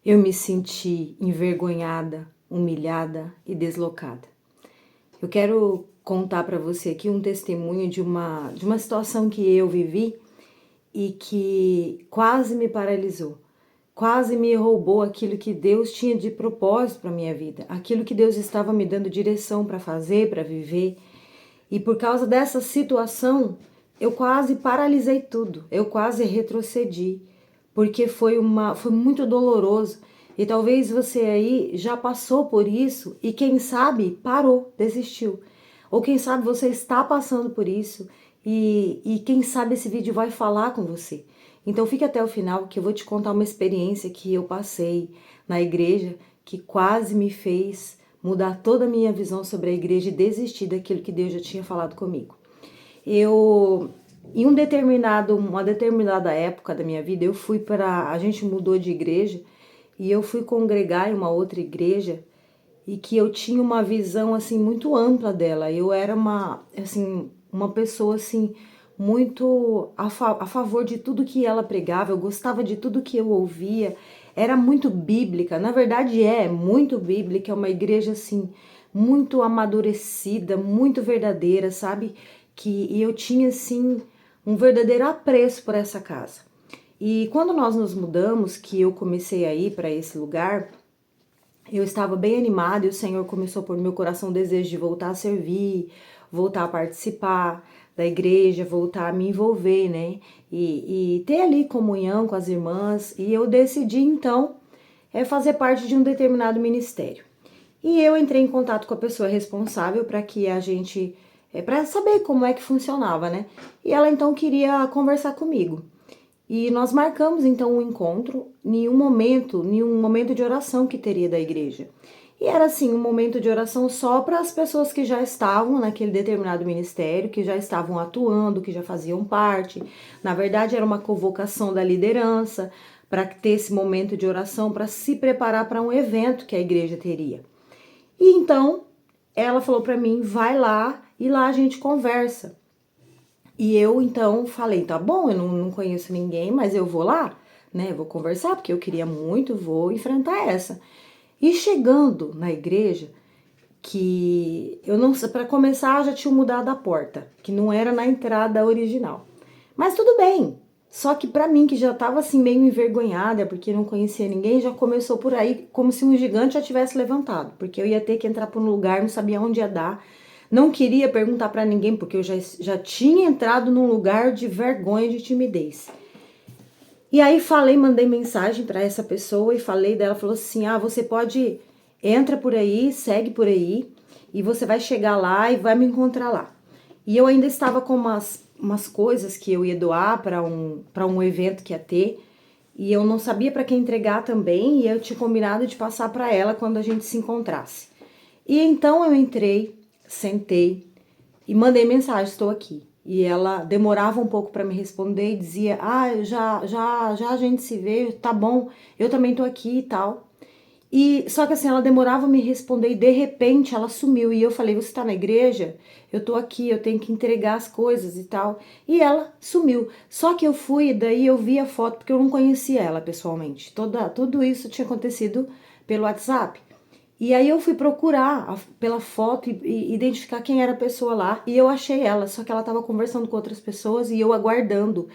eu me senti envergonhada, humilhada e deslocada. Eu quero contar para você aqui um testemunho de uma situação que eu vivi e que quase me paralisou, quase me roubou aquilo que Deus tinha de propósito para minha vida, aquilo que Deus estava me dando direção para fazer, para viver. E por causa dessa situação, eu quase paralisei tudo, eu quase retrocedi, porque foi muito doloroso. E talvez você aí já passou por isso e quem sabe parou, desistiu. Ou quem sabe você está passando por isso e quem sabe esse vídeo vai falar com você. Então fique até o final que eu vou te contar uma experiência que eu passei na igreja que quase me fez mudar toda a minha visão sobre a igreja e desistir daquilo que Deus já tinha falado comigo. Em uma determinada época da minha vida, a gente mudou de igreja e eu fui congregar em uma outra igreja e que eu tinha uma visão assim muito ampla dela. Eu era uma pessoa assim muito a favor de tudo que ela pregava, eu gostava de tudo que eu ouvia. Era muito bíblica, na verdade é muito bíblica, é uma igreja assim muito amadurecida, muito verdadeira, sabe? E eu tinha assim um verdadeiro apreço por essa casa. E quando nós nos mudamos, que eu comecei a ir para esse lugar, eu estava bem animada e o Senhor começou a pôr no meu coração o desejo de voltar a servir, voltar a participar da igreja, voltar a me envolver, né? E ter ali comunhão com as irmãs. E eu decidi então fazer parte de um determinado ministério. E eu entrei em contato com a pessoa responsável para que a gente, para saber como é que funcionava, né? E ela então queria conversar comigo. E nós marcamos então um encontro em um momento de oração que teria da igreja. E era assim, um momento de oração só para as pessoas que já estavam naquele determinado ministério, que já estavam atuando, que já faziam parte. Na verdade, era uma convocação da liderança para ter esse momento de oração, para se preparar para um evento que a igreja teria. E então, ela falou para mim, vai lá e lá a gente conversa. E eu então falei, tá bom, eu não conheço ninguém, mas eu vou lá, né? Vou conversar, porque eu queria muito, vou enfrentar essa. E chegando na igreja, que eu não sei, para começar já tinha mudado a porta, que não era na entrada original. Mas tudo bem. Só que para mim que já tava assim meio envergonhada, porque não conhecia ninguém, já começou por aí como se um gigante já tivesse levantado, porque eu ia ter que entrar por um lugar, não sabia onde ia dar. Não queria perguntar para ninguém, porque eu já tinha entrado num lugar de vergonha, de timidez. E aí mandei mensagem para essa pessoa e falei dela, falou assim: "Ah, você pode entra por aí, segue por aí e você vai chegar lá e vai me encontrar lá". E eu ainda estava com umas coisas que eu ia doar para um evento que ia ter, e eu não sabia para quem entregar também, e eu tinha combinado de passar para ela quando a gente se encontrasse. E então eu entrei, sentei e mandei mensagem, estou aqui. E ela demorava um pouco para me responder e dizia: "Ah, já a gente se vê, tá bom, eu também tô aqui e tal". E só que assim, ela demorava a me responder e de repente ela sumiu. E eu falei: "Você tá na igreja? Eu tô aqui, eu tenho que entregar as coisas e tal". E ela sumiu. Só que eu fui, daí eu vi a foto, porque eu não conhecia ela pessoalmente. Tudo isso tinha acontecido pelo WhatsApp. E aí eu fui procurar pela foto e identificar quem era a pessoa lá. E eu achei ela, só que ela estava conversando com outras pessoas e eu aguardando.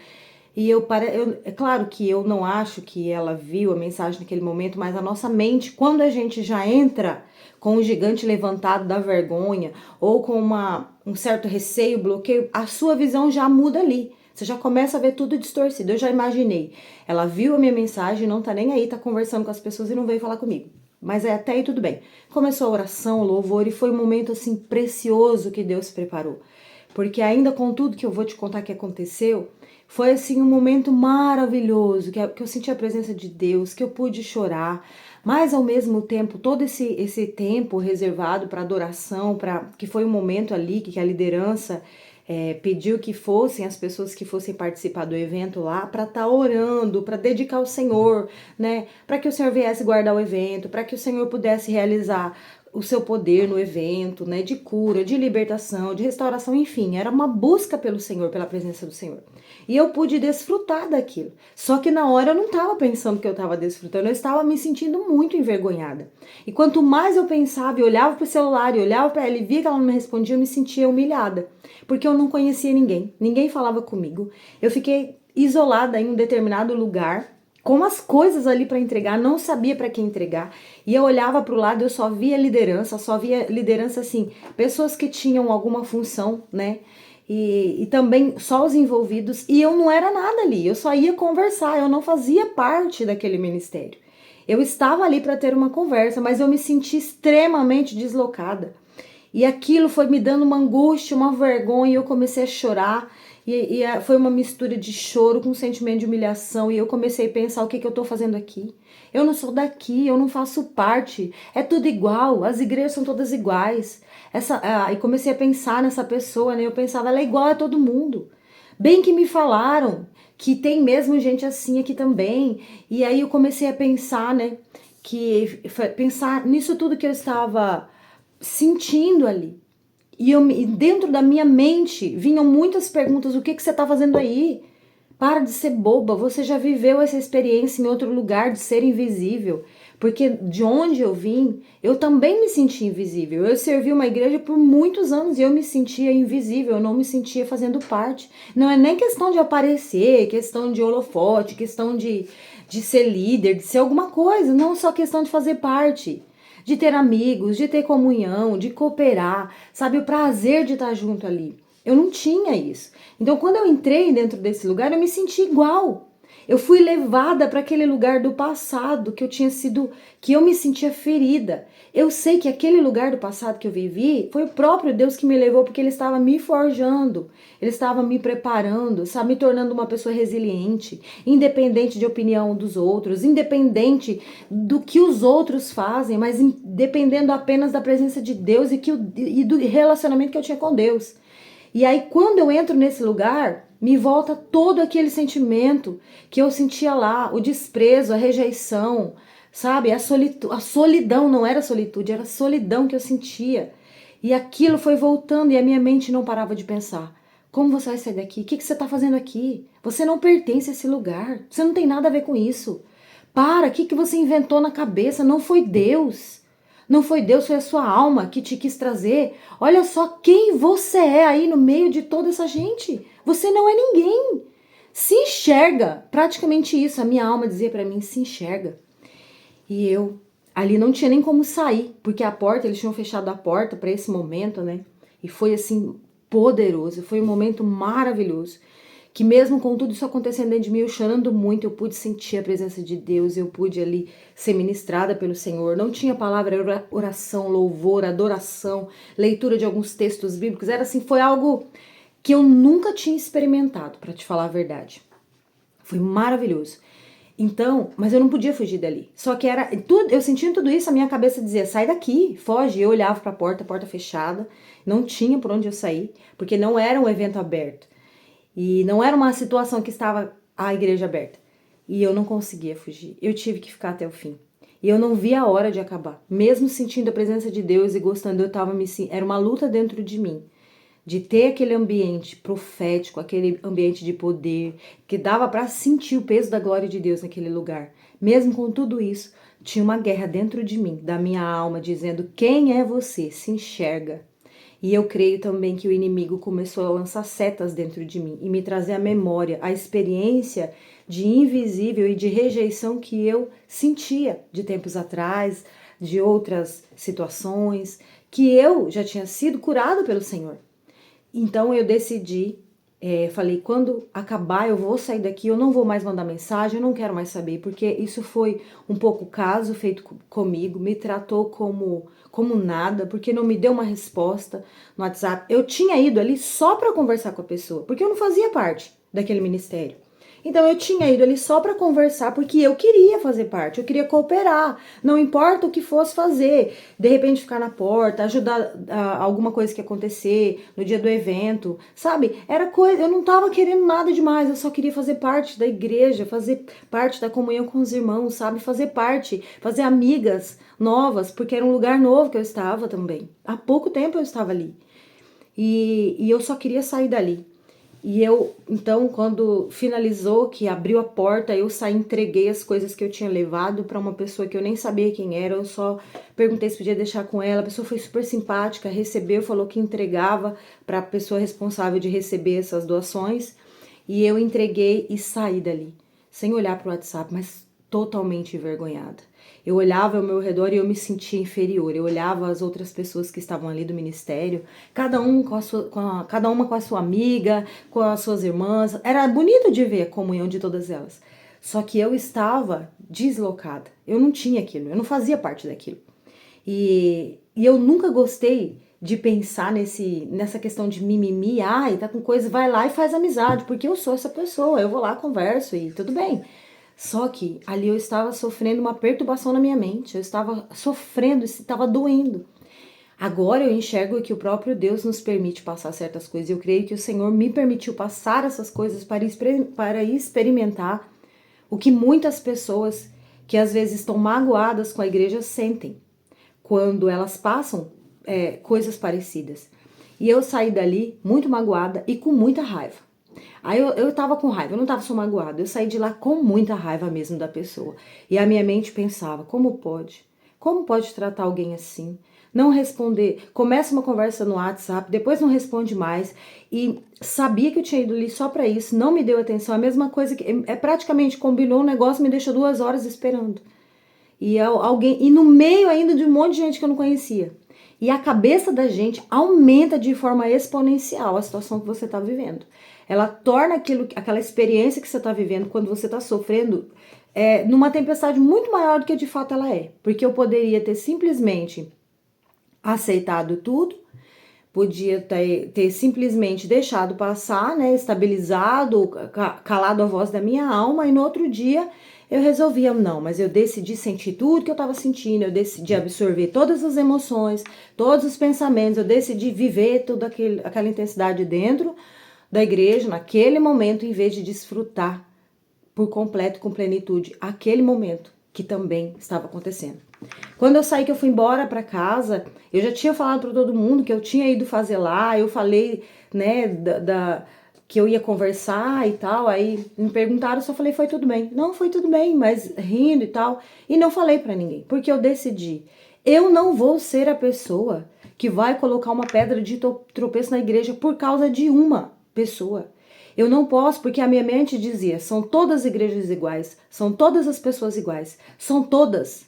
É claro que eu não acho que ela viu a mensagem naquele momento, mas a nossa mente, quando a gente já entra com o gigante levantado da vergonha ou com um certo receio, bloqueio, a sua visão já muda ali. Você já começa a ver tudo distorcido. Eu já imaginei. Ela viu a minha mensagem, não tá nem aí, tá conversando com as pessoas e não veio falar comigo. Mas até aí tudo bem. Começou a oração, o louvor, e foi um momento assim precioso que Deus preparou. Porque ainda com tudo que eu vou te contar que aconteceu, foi assim um momento maravilhoso, que eu senti a presença de Deus, que eu pude chorar, mas ao mesmo tempo, todo esse tempo reservado para adoração, que foi um momento ali que a liderança pediu que fossem as pessoas que fossem participar do evento lá para estar orando, para dedicar ao Senhor, né? Para que o Senhor viesse guardar o evento, para que o Senhor pudesse realizar o seu poder no evento, né, de cura, de libertação, de restauração, enfim, era uma busca pelo Senhor, pela presença do Senhor. E eu pude desfrutar daquilo. Só que na hora eu não estava pensando que eu estava desfrutando, eu estava me sentindo muito envergonhada. E quanto mais eu pensava e olhava para o celular e olhava para ela e via que ela não me respondia, eu me sentia humilhada, porque eu não conhecia ninguém, ninguém falava comigo. Eu fiquei isolada em um determinado lugar, com as coisas ali para entregar, não sabia para quem entregar. E eu olhava para o lado, eu só via liderança assim, pessoas que tinham alguma função, né? E também só os envolvidos, e eu não era nada ali, eu só ia conversar, eu não fazia parte daquele ministério. Eu estava ali para ter uma conversa, mas eu me senti extremamente deslocada. E aquilo foi me dando uma angústia, uma vergonha, e eu comecei a chorar. Foi uma mistura de choro com um sentimento de humilhação. E eu comecei a pensar: o que eu estou fazendo aqui? Eu não sou daqui, eu não faço parte. É tudo igual, as igrejas são todas iguais. E comecei a pensar nessa pessoa, né? Eu pensava: ela é igual a todo mundo. Bem que me falaram que tem mesmo gente assim aqui também. E aí eu comecei a pensar, né? Pensar nisso tudo que eu estava sentindo ali. E dentro da minha mente vinham muitas perguntas: o que você está fazendo aí? Para de ser boba, você já viveu essa experiência em outro lugar de ser invisível. Porque de onde eu vim, eu também me senti invisível. Eu servi uma igreja por muitos anos e eu me sentia invisível, eu não me sentia fazendo parte. Não é nem questão de aparecer, questão de holofote, questão de ser líder, de ser alguma coisa. Não, só questão de fazer parte, de ter amigos, de ter comunhão, de cooperar, sabe? O prazer de estar junto ali. Eu não tinha isso. Então, quando eu entrei dentro desse lugar, eu me senti igual. Eu fui levada para aquele lugar do passado que eu me sentia ferida. Eu sei que aquele lugar do passado que eu vivi foi o próprio Deus que me levou, porque Ele estava me forjando, Ele estava me preparando, sabe, me tornando uma pessoa resiliente, independente de opinião dos outros, independente do que os outros fazem, mas dependendo apenas da presença de Deus e do relacionamento que eu tinha com Deus. E aí, quando eu entro nesse lugar, me volta todo aquele sentimento que eu sentia lá, o desprezo, a rejeição, sabe? A solidão, não era solitude, era a solidão que eu sentia. E aquilo foi voltando e a minha mente não parava de pensar: como você vai sair daqui? O que você está fazendo aqui? Você não pertence a esse lugar, você não tem nada a ver com isso. Para, o que você inventou na cabeça? Não foi Deus. Não foi Deus, foi a sua alma que te quis trazer. Olha só quem você é aí no meio de toda essa gente. Você não é ninguém. Se enxerga. Praticamente isso. A minha alma dizia para mim: se enxerga. E eu ali não tinha nem como sair, porque a porta, eles tinham fechado a porta para esse momento, né? E foi assim poderoso, foi um momento maravilhoso. Que mesmo com tudo isso acontecendo dentro de mim, eu chorando muito, eu pude sentir a presença de Deus, eu pude ali ser ministrada pelo Senhor. Não tinha palavra, era oração, louvor, adoração, leitura de alguns textos bíblicos. Era assim, foi algo que eu nunca tinha experimentado, para te falar a verdade. Foi maravilhoso. Então, mas eu não podia fugir dali. Só que era tudo, eu sentindo tudo isso, a minha cabeça dizia: sai daqui, foge. Eu olhava para a porta fechada, não tinha por onde eu sair, porque não era um evento aberto. E não era uma situação que estava a igreja aberta. E eu não conseguia fugir. Eu tive que ficar até o fim. E eu não via a hora de acabar. Mesmo sentindo a presença de Deus e gostando, era uma luta dentro de mim. De ter aquele ambiente profético, aquele ambiente de poder, que dava para sentir o peso da glória de Deus naquele lugar. Mesmo com tudo isso, tinha uma guerra dentro de mim, da minha alma, dizendo: quem é você? Se enxerga. E eu creio também que o inimigo começou a lançar setas dentro de mim e me trazer à memória a experiência de invisível e de rejeição que eu sentia de tempos atrás, de outras situações, que eu já tinha sido curado pelo Senhor. Então eu decidi, falei: quando acabar eu vou sair daqui, eu não vou mais mandar mensagem, eu não quero mais saber, porque isso foi um pouco caso feito comigo, me tratou como nada, porque não me deu uma resposta no WhatsApp. Eu tinha ido ali só para conversar com a pessoa, porque eu não fazia parte daquele ministério. Então eu tinha ido ali só para conversar, porque eu queria fazer parte, eu queria cooperar, não importa o que fosse fazer, de repente ficar na porta, ajudar alguma coisa que acontecer no dia do evento, sabe? Era coisa, eu não tava querendo nada demais, eu só queria fazer parte da igreja, fazer parte da comunhão com os irmãos, sabe? Fazer parte, fazer amigas novas, porque era um lugar novo que eu estava também. Há pouco tempo eu estava ali. E eu só queria sair dali. E eu, então, quando finalizou, que abriu a porta, eu saí, entreguei as coisas que eu tinha levado para uma pessoa que eu nem sabia quem era, eu só perguntei se podia deixar com ela, a pessoa foi super simpática, recebeu, falou que entregava para a pessoa responsável de receber essas doações, e eu entreguei e saí dali, sem olhar para o WhatsApp, mas totalmente envergonhada. Eu olhava ao meu redor e eu me sentia inferior. Eu olhava as outras pessoas que estavam ali do ministério, cada cada uma com a sua amiga, com as suas irmãs. Era bonito de ver a comunhão de todas elas. Só que eu estava deslocada. Eu não tinha aquilo, eu não fazia parte daquilo. E eu nunca gostei de pensar nessa questão de mimimi, ai, tá com coisa, vai lá e faz amizade, porque eu sou essa pessoa, eu vou lá, converso e tudo bem. Só que ali eu estava sofrendo uma perturbação na minha mente, eu estava sofrendo, estava doendo. Agora eu enxergo que o próprio Deus nos permite passar certas coisas. Eu creio que o Senhor me permitiu passar essas coisas para experimentar o que muitas pessoas que às vezes estão magoadas com a igreja sentem quando elas passam coisas parecidas. E eu saí dali muito magoada e com muita raiva. Aí eu tava com raiva, eu não tava só magoada, eu saí de lá com muita raiva mesmo da pessoa. E a minha mente pensava, como pode? Como pode tratar alguém assim? Não responder, começa uma conversa no WhatsApp, depois não responde mais, e sabia que eu tinha ido ali só pra isso, não me deu atenção, a mesma coisa que, praticamente combinou um negócio, me deixou 2 horas esperando. E no meio ainda de um monte de gente que eu não conhecia. E a cabeça da gente aumenta de forma exponencial a situação que você está vivendo. Ela torna aquela experiência que você está vivendo quando você está sofrendo numa tempestade muito maior do que de fato ela é. Porque eu poderia ter simplesmente aceitado tudo, podia ter simplesmente deixado passar, né, estabilizado, calado a voz da minha alma, e no outro dia eu resolvia, não, mas eu decidi sentir tudo que eu estava sentindo, eu decidi absorver todas as emoções, todos os pensamentos, eu decidi viver toda aquela intensidade dentro da igreja, naquele momento, em vez de desfrutar por completo, com plenitude, aquele momento que também estava acontecendo. Quando eu saí, que eu fui embora para casa, eu já tinha falado para todo mundo que eu tinha ido fazer lá, eu falei, né, que eu ia conversar e tal, aí me perguntaram, eu só falei, foi tudo bem. Não, foi tudo bem, mas rindo e tal, e não falei para ninguém, porque eu decidi, eu não vou ser a pessoa que vai colocar uma pedra de tropeço na igreja por causa de uma pessoa. Eu não posso, porque a minha mente dizia, são todas as igrejas iguais, são todas as pessoas iguais, são todos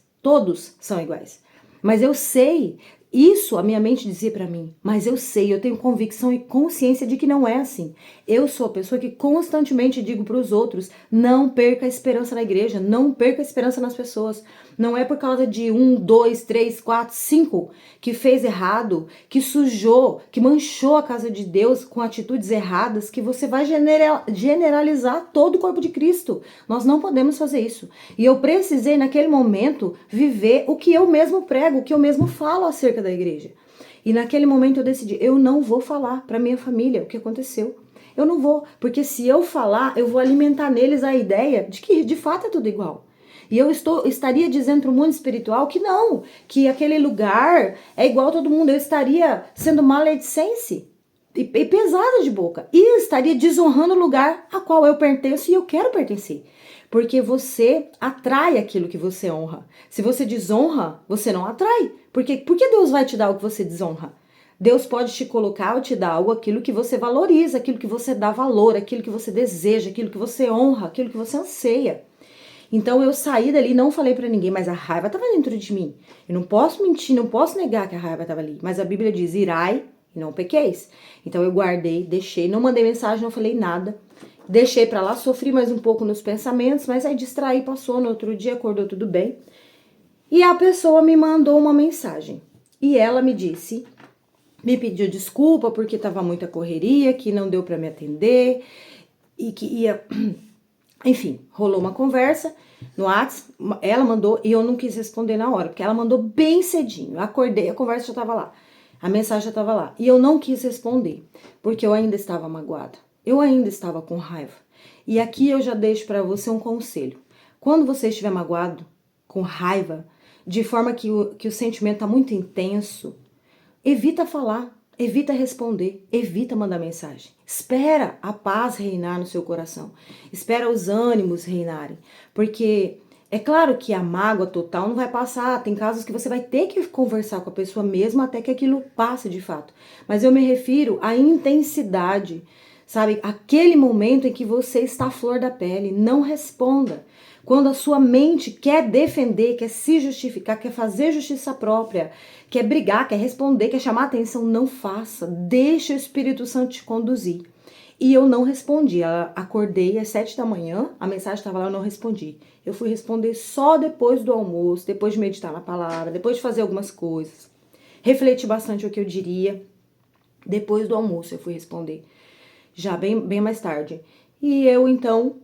são iguais. Mas eu sei, isso a minha mente dizia para mim, mas eu sei, eu tenho convicção e consciência de que não é assim. Eu sou a pessoa que constantemente digo para os outros, não perca a esperança na igreja, não perca a esperança nas pessoas. Não é por causa de 1, 2, 3, 4, 5 que fez errado, que sujou, que manchou a casa de Deus com atitudes erradas, que você vai generalizar todo o corpo de Cristo. Nós não podemos fazer isso. E eu precisei, naquele momento, viver o que eu mesmo prego, o que eu mesmo falo acerca da igreja. E naquele momento eu decidi, eu não vou falar para minha família o que aconteceu. Eu não vou, porque se eu falar, eu vou alimentar neles a ideia de que de fato é tudo igual. E eu estaria dizendo para o mundo espiritual que não, que aquele lugar é igual a todo mundo. Eu estaria sendo maledicente e pesada de boca. E estaria desonrando o lugar a qual eu pertenço e eu quero pertencer. Porque você atrai aquilo que você honra. Se você desonra, você não atrai. Por que Deus vai te dar o que você desonra? Deus pode te colocar ou te dar algo, aquilo que você valoriza, aquilo que você dá valor, aquilo que você deseja, aquilo que você honra, aquilo que você anseia. Então eu saí dali, não falei pra ninguém, mas a raiva estava dentro de mim. Eu não posso mentir, não posso negar que a raiva estava ali. Mas a Bíblia diz, irai e não pequeis. Então eu guardei, deixei, não mandei mensagem, não falei nada. Deixei pra lá, sofri mais um pouco nos pensamentos, mas aí distraí, passou, no outro dia acordou tudo bem. E a pessoa me mandou uma mensagem. E ela me disse, me pediu desculpa porque estava muita correria, que não deu pra me atender e que ia Enfim, rolou uma conversa no WhatsApp, ela mandou e eu não quis responder na hora, porque ela mandou bem cedinho. Eu acordei, a conversa já estava lá, a mensagem já estava lá. E eu não quis responder, porque eu ainda estava magoada, eu ainda estava com raiva. E aqui eu já deixo para você um conselho. Quando você estiver magoado, com raiva, de forma que o sentimento está muito intenso, evita falar, evita responder, evita mandar mensagem. Espera a paz reinar no seu coração. Espera os ânimos reinarem. Porque é claro que a mágoa total não vai passar. Tem casos que você vai ter que conversar com a pessoa mesmo até que aquilo passe de fato. Mas eu me refiro à intensidade, sabe? Aquele momento em que você está à flor da pele. Não responda. Quando a sua mente quer defender, quer se justificar, quer fazer justiça própria, quer brigar, quer responder, quer chamar atenção, não faça. Deixa o Espírito Santo te conduzir. E eu não respondi. Acordei às 7 da manhã, a mensagem estava lá, eu não respondi. Eu fui responder só depois do almoço, depois de meditar na palavra, depois de fazer algumas coisas. Refleti bastante o que eu diria. Depois do almoço eu fui responder. Já bem mais tarde. E eu então...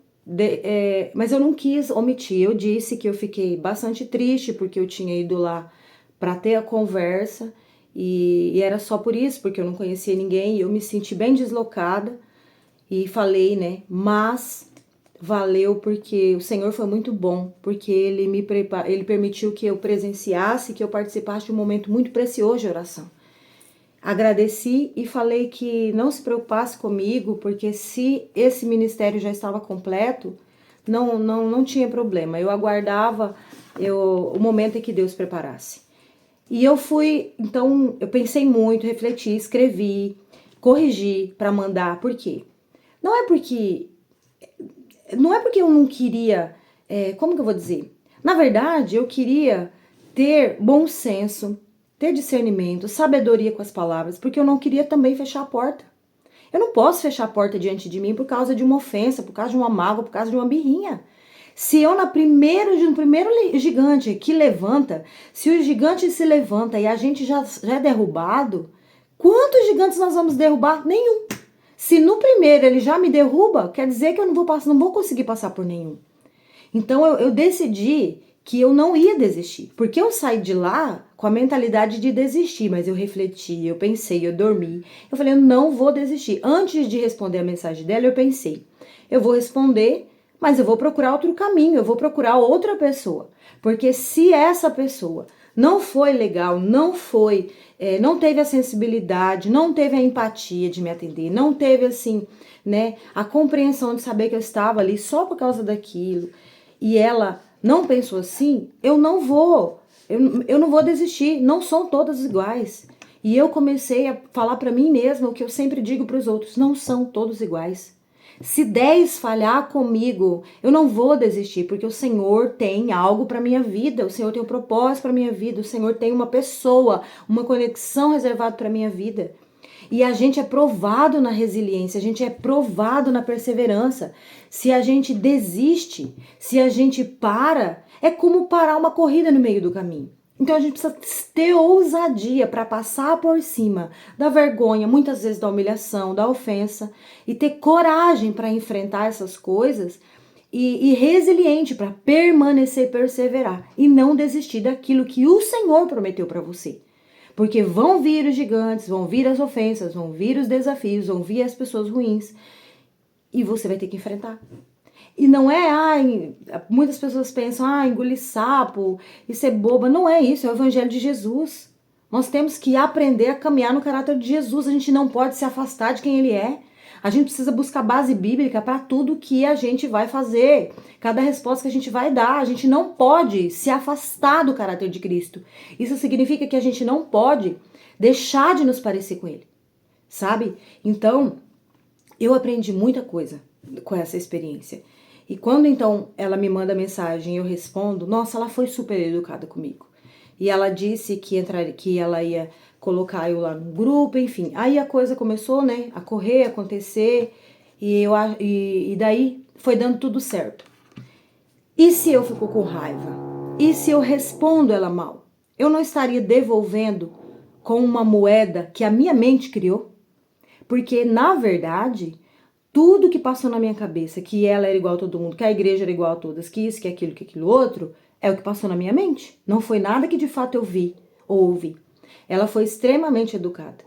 mas eu não quis omitir, eu disse que eu fiquei bastante triste porque eu tinha ido lá para ter a conversa e era só por isso, porque eu não conhecia ninguém e eu me senti bem deslocada e falei, né, mas valeu porque o Senhor foi muito bom, porque ele permitiu que eu presenciasse, que eu participasse de um momento muito precioso de oração. Agradeci e falei que não se preocupasse comigo, porque se esse ministério já estava completo, não tinha problema. Eu aguardava o momento em que Deus preparasse. E eu fui, então, eu pensei muito, refleti, escrevi, corrigi para mandar. Por quê? Não é porque eu não queria, como que eu vou dizer? Na verdade, eu queria ter bom senso, ter discernimento, sabedoria com as palavras, porque eu não queria também fechar a porta. Eu não posso fechar a porta diante de mim por causa de uma ofensa, por causa de uma mágoa, por causa de uma birrinha. Se eu no primeiro gigante que levanta, se o gigante se levanta e a gente já é derrubado, quantos gigantes nós vamos derrubar? Nenhum. Se no primeiro ele já me derruba, quer dizer que eu não vou conseguir passar por nenhum. Então eu decidi que eu não ia desistir, porque eu saí de lá com a mentalidade de desistir, mas eu refleti, eu pensei, eu dormi. Eu falei, eu não vou desistir. Antes de responder a mensagem dela, eu pensei, eu vou responder, mas eu vou procurar outro caminho, eu vou procurar outra pessoa. Porque se essa pessoa não foi legal, não teve a sensibilidade, não teve a empatia de me atender, não teve assim, né, a compreensão de saber que eu estava ali só por causa daquilo, e ela não pensou assim, eu não vou desistir, não são todas iguais. E eu comecei a falar para mim mesma o que eu sempre digo para os outros, não são todos iguais. Se 10 falhar comigo, eu não vou desistir, porque o Senhor tem algo para minha vida, o Senhor tem um propósito para minha vida, o Senhor tem uma pessoa, uma conexão reservada para minha vida. E a gente é provado na resiliência, a gente é provado na perseverança. Se a gente desiste, se a gente para, é como parar uma corrida no meio do caminho. Então a gente precisa ter ousadia para passar por cima da vergonha, muitas vezes da humilhação, da ofensa, e ter coragem para enfrentar essas coisas e resiliente para permanecer e perseverar e não desistir daquilo que o Senhor prometeu para você. Porque vão vir os gigantes, vão vir as ofensas, vão vir os desafios, vão vir as pessoas ruins. E você vai ter que enfrentar. E não é, muitas pessoas pensam, engolir sapo, isso é boba. Não é isso, é o evangelho de Jesus. Nós temos que aprender a caminhar no caráter de Jesus. A gente não pode se afastar de quem ele é. A gente precisa buscar base bíblica para tudo que a gente vai fazer, cada resposta que a gente vai dar. A gente não pode se afastar do caráter de Cristo. Isso significa que a gente não pode deixar de nos parecer com ele, sabe? Então, eu aprendi muita coisa com essa experiência. E quando então ela me manda mensagem e eu respondo, nossa, ela foi super educada comigo. E ela disse que ela ia colocar eu lá no grupo, enfim. Aí a coisa começou, né, a correr, a acontecer, e daí foi dando tudo certo. E se eu fico com raiva? E se eu respondo ela mal? Eu não estaria devolvendo com uma moeda que a minha mente criou? Porque, na verdade, tudo que passou na minha cabeça, que ela era igual a todo mundo, que a igreja era igual a todas, que isso, que aquilo outro, é o que passou na minha mente. Não foi nada que de fato eu vi ou ouvi. Ela foi extremamente educada.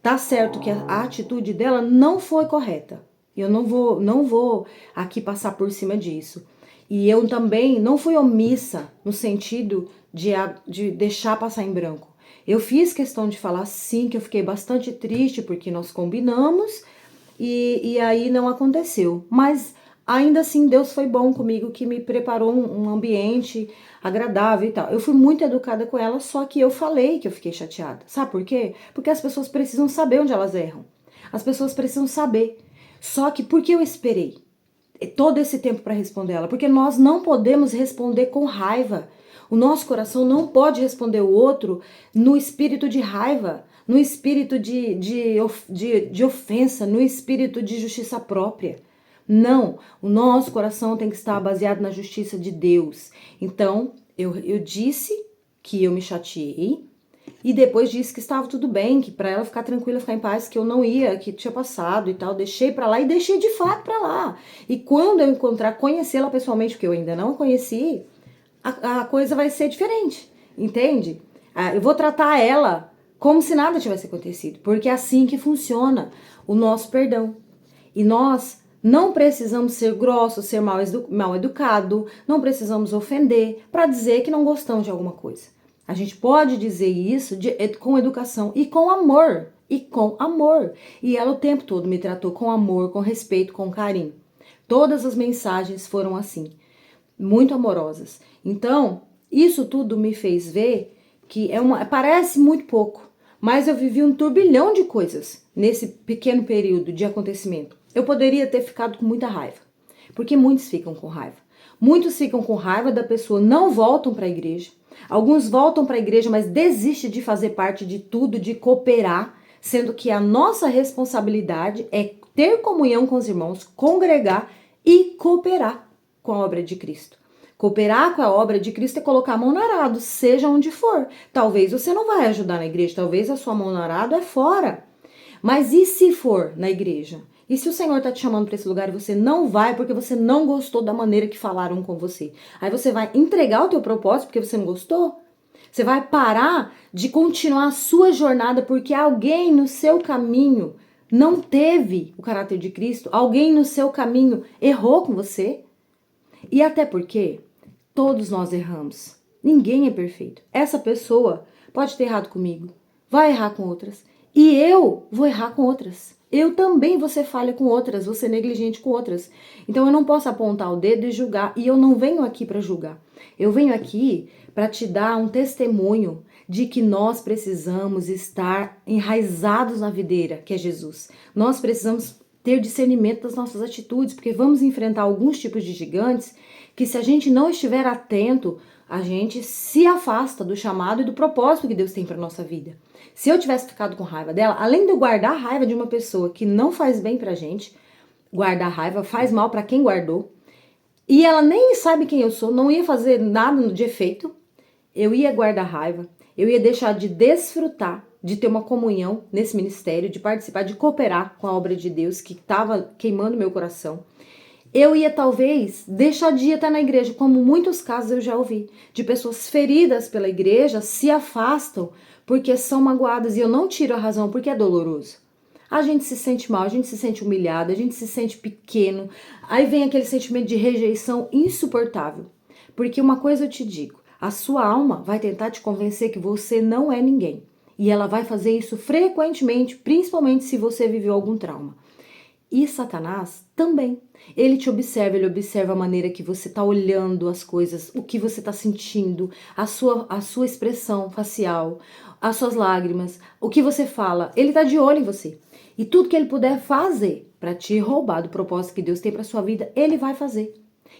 Tá certo que a atitude dela não foi correta. Eu não vou aqui passar por cima disso. E eu também não fui omissa no sentido de deixar passar em branco. Eu fiz questão de falar sim, que eu fiquei bastante triste porque nós combinamos e aí não aconteceu. Mas ainda assim Deus foi bom comigo, que me preparou um ambiente agradável e tal. Eu fui muito educada com ela, só que eu falei que eu fiquei chateada. Sabe por quê? Porque as pessoas precisam saber onde elas erram. As pessoas precisam saber. Só que por que eu esperei todo esse tempo para responder ela? Porque nós não podemos responder com raiva. O nosso coração não pode responder o outro no espírito de raiva, no espírito de ofensa, no espírito de justiça própria. Não, o nosso coração tem que estar baseado na justiça de Deus. Então, eu disse que eu me chateei e depois disse que estava tudo bem, que para ela ficar tranquila, ficar em paz, que eu não ia, que tinha passado e tal. Deixei para lá e deixei de fato para lá. E quando eu conhecê-la pessoalmente, porque eu ainda não a conheci, a coisa vai ser diferente, entende? Eu vou tratar ela como se nada tivesse acontecido, porque é assim que funciona o nosso perdão. E nós não precisamos ser grossos, ser mal educado, não precisamos ofender para dizer que não gostamos de alguma coisa. A gente pode dizer isso com educação e com amor, E ela o tempo todo me tratou com amor, com respeito, com carinho. Todas as mensagens foram assim, muito amorosas. Então, isso tudo me fez ver que parece muito pouco, mas eu vivi um turbilhão de coisas nesse pequeno período de acontecimento. Eu poderia ter ficado com muita raiva, porque muitos ficam com raiva. Muitos ficam com raiva da pessoa, não voltam para a igreja. Alguns voltam para a igreja, mas desistem de fazer parte de tudo, de cooperar, sendo que a nossa responsabilidade é ter comunhão com os irmãos, congregar e cooperar com a obra de Cristo. Cooperar com a obra de Cristo é colocar a mão no arado, seja onde for. Talvez você não vai ajudar na igreja, talvez a sua mão no arado é fora. Mas e se for na igreja? E se o Senhor está te chamando para esse lugar e você não vai porque você não gostou da maneira que falaram com você? Aí você vai entregar o teu propósito porque você não gostou? Você vai parar de continuar a sua jornada porque alguém no seu caminho não teve o caráter de Cristo? Alguém no seu caminho errou com você? E até porque todos nós erramos. Ninguém é perfeito. Essa pessoa pode ter errado comigo, vai errar com outras. E eu vou errar com outras. Eu também vou ser falha com outras, vou ser negligente com outras. Então eu não posso apontar o dedo e julgar. E eu não venho aqui para julgar. Eu venho aqui para te dar um testemunho de que nós precisamos estar enraizados na videira, que é Jesus. Nós precisamos ter discernimento das nossas atitudes, porque vamos enfrentar alguns tipos de gigantes que, se a gente não estiver atento, a gente se afasta do chamado e do propósito que Deus tem para nossa vida. Se eu tivesse ficado com raiva dela, além de eu guardar a raiva de uma pessoa que não faz bem pra gente, guardar raiva faz mal para quem guardou, e ela nem sabe quem eu sou, não ia fazer nada de efeito, eu ia guardar raiva, eu ia deixar de desfrutar, de ter uma comunhão nesse ministério, de participar, de cooperar com a obra de Deus que estava queimando meu coração. Eu ia talvez deixar de estar na igreja, como muitos casos eu já ouvi, de pessoas feridas pela igreja se afastam porque são magoadas, e eu não tiro a razão porque é doloroso. A gente se sente mal, a gente se sente humilhado, a gente se sente pequeno, aí vem aquele sentimento de rejeição insuportável. Porque uma coisa eu te digo, a sua alma vai tentar te convencer que você não é ninguém. E ela vai fazer isso frequentemente, principalmente se você viveu algum trauma. E Satanás também. Ele te observa, ele observa a maneira que você está olhando as coisas, o que você está sentindo, a sua expressão facial, as suas lágrimas, o que você fala. Ele está de olho em você. E tudo que ele puder fazer para te roubar do propósito que Deus tem para sua vida, ele vai fazer.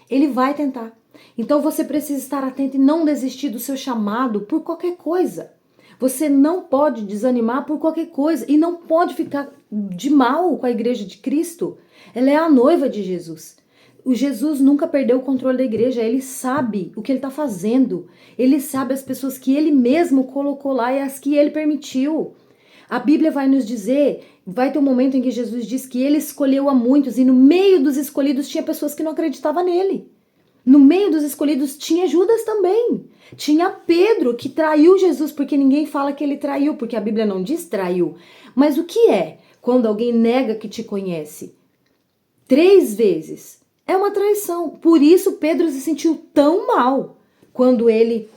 Ele vai tentar. Então você precisa estar atento e não desistir do seu chamado por qualquer coisa. Você não pode desanimar por qualquer coisa e não pode ficar de mal com a igreja de Cristo. Ela é a noiva de Jesus. O Jesus nunca perdeu o controle da igreja, ele sabe o que ele está fazendo. Ele sabe as pessoas que ele mesmo colocou lá e as que ele permitiu. A Bíblia vai nos dizer, vai ter um momento em que Jesus diz que ele escolheu a muitos e no meio dos escolhidos tinha pessoas que não acreditavam nele. No meio dos escolhidos tinha Judas também. Tinha Pedro que traiu Jesus, porque ninguém fala que ele traiu, porque a Bíblia não diz traiu. Mas o que é quando alguém nega que te conhece 3 vezes? É uma traição. Por isso Pedro se sentiu tão mal quando ele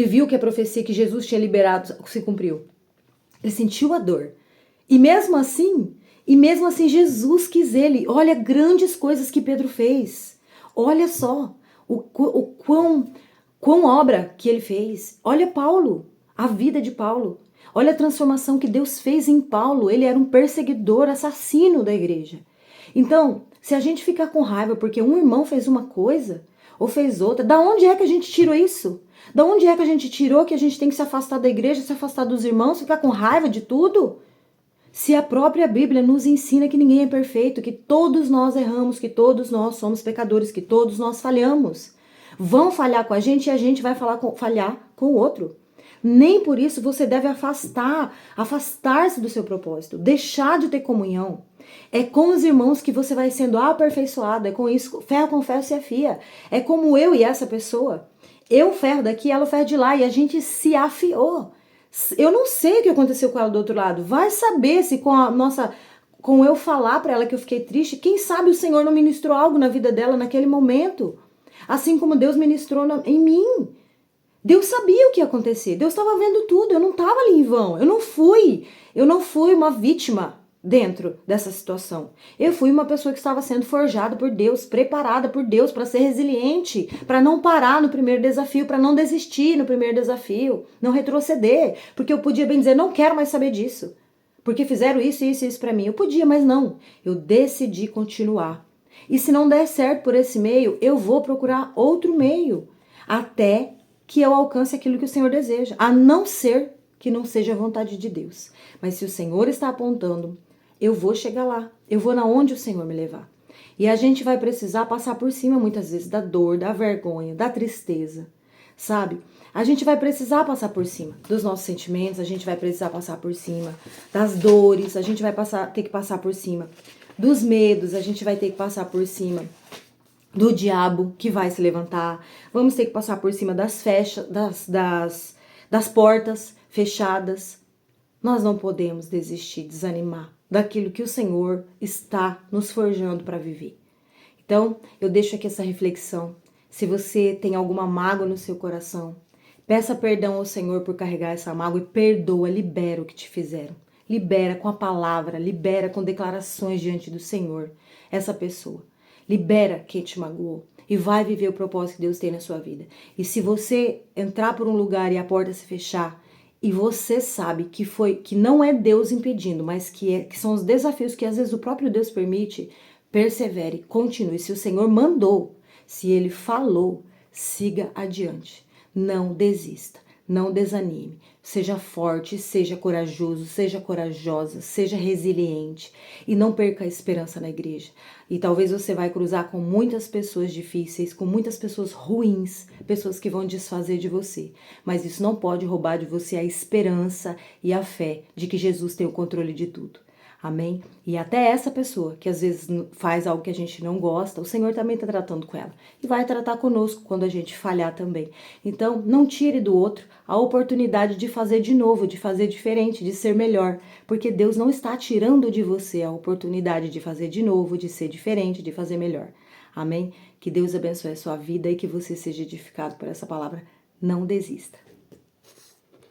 viu que a profecia que Jesus tinha liberado se cumpriu. Ele sentiu a dor. E mesmo assim Jesus quis ele. Olha grandes coisas que Pedro fez. Olha só o quão obra que ele fez. Olha Paulo, a vida de Paulo. Olha a transformação que Deus fez em Paulo. Ele era um perseguidor, assassino da igreja. Então, se a gente ficar com raiva porque um irmão fez uma coisa ou fez outra, da onde é que a gente tirou isso? Da onde é que a gente tirou que a gente tem que se afastar da igreja, se afastar dos irmãos, ficar com raiva de tudo? Se a própria Bíblia nos ensina que ninguém é perfeito, que todos nós erramos, que todos nós somos pecadores, que todos nós falhamos. Vão falhar com a gente e a gente vai falhar com o outro. Nem por isso você deve afastar-se do seu propósito, deixar de ter comunhão. É com os irmãos que você vai sendo aperfeiçoado, é com isso, ferro com ferro se afia. É como eu e essa pessoa. Eu ferro daqui, ela ferro de lá e a gente se afiou. Eu não sei o que aconteceu com ela do outro lado. Vai saber se com eu falar para ela que eu fiquei triste, quem sabe o Senhor não ministrou algo na vida dela naquele momento. Assim como Deus ministrou em mim. Deus sabia o que ia acontecer. Deus estava vendo tudo. Eu não estava ali em vão. Eu não fui uma vítima dentro dessa situação. Eu fui uma pessoa que estava sendo forjada por Deus, preparada por Deus para ser resiliente, para não parar no primeiro desafio, para não desistir no primeiro desafio, não retroceder, porque eu podia bem dizer, não quero mais saber disso, porque fizeram isso, isso e isso para mim. Eu podia, mas não. Eu decidi continuar. E se não der certo por esse meio, eu vou procurar outro meio, até que eu alcance aquilo que o Senhor deseja, a não ser que não seja a vontade de Deus. Mas se o Senhor está apontando, eu vou chegar lá, eu vou na onde o Senhor me levar. E a gente vai precisar passar por cima muitas vezes da dor, da vergonha, da tristeza, sabe? A gente vai precisar passar por cima dos nossos sentimentos, a gente vai precisar passar por cima das dores, a gente vai ter que passar por cima dos medos, a gente vai ter que passar por cima do diabo que vai se levantar, vamos ter que passar por cima das portas fechadas. Nós não podemos desistir, desanimar daquilo que o Senhor está nos forjando para viver. Então, eu deixo aqui essa reflexão. Se você tem alguma mágoa no seu coração, peça perdão ao Senhor por carregar essa mágoa e perdoa, libera o que te fizeram. Libera com a palavra, libera com declarações diante do Senhor essa pessoa. Libera quem te magoou e vai viver o propósito que Deus tem na sua vida. E se você entrar por um lugar e a porta se fechar, e você sabe que não é Deus impedindo, mas que são os desafios que às vezes o próprio Deus permite, persevere, continue. Se o Senhor mandou, se Ele falou, siga adiante. Não desista, não desanime. Seja forte, seja corajoso, seja corajosa, seja resiliente e não perca a esperança na igreja. E talvez você vai cruzar com muitas pessoas difíceis, com muitas pessoas ruins, pessoas que vão desfazer de você. Mas isso não pode roubar de você a esperança e a fé de que Jesus tem o controle de tudo. Amém? E até essa pessoa que às vezes faz algo que a gente não gosta, o Senhor também está tratando com ela. E vai tratar conosco quando a gente falhar também. Então, não tire do outro a oportunidade de fazer de novo, de fazer diferente, de ser melhor. Porque Deus não está tirando de você a oportunidade de fazer de novo, de ser diferente, de fazer melhor. Amém? Que Deus abençoe a sua vida e que você seja edificado por essa palavra. Não desista.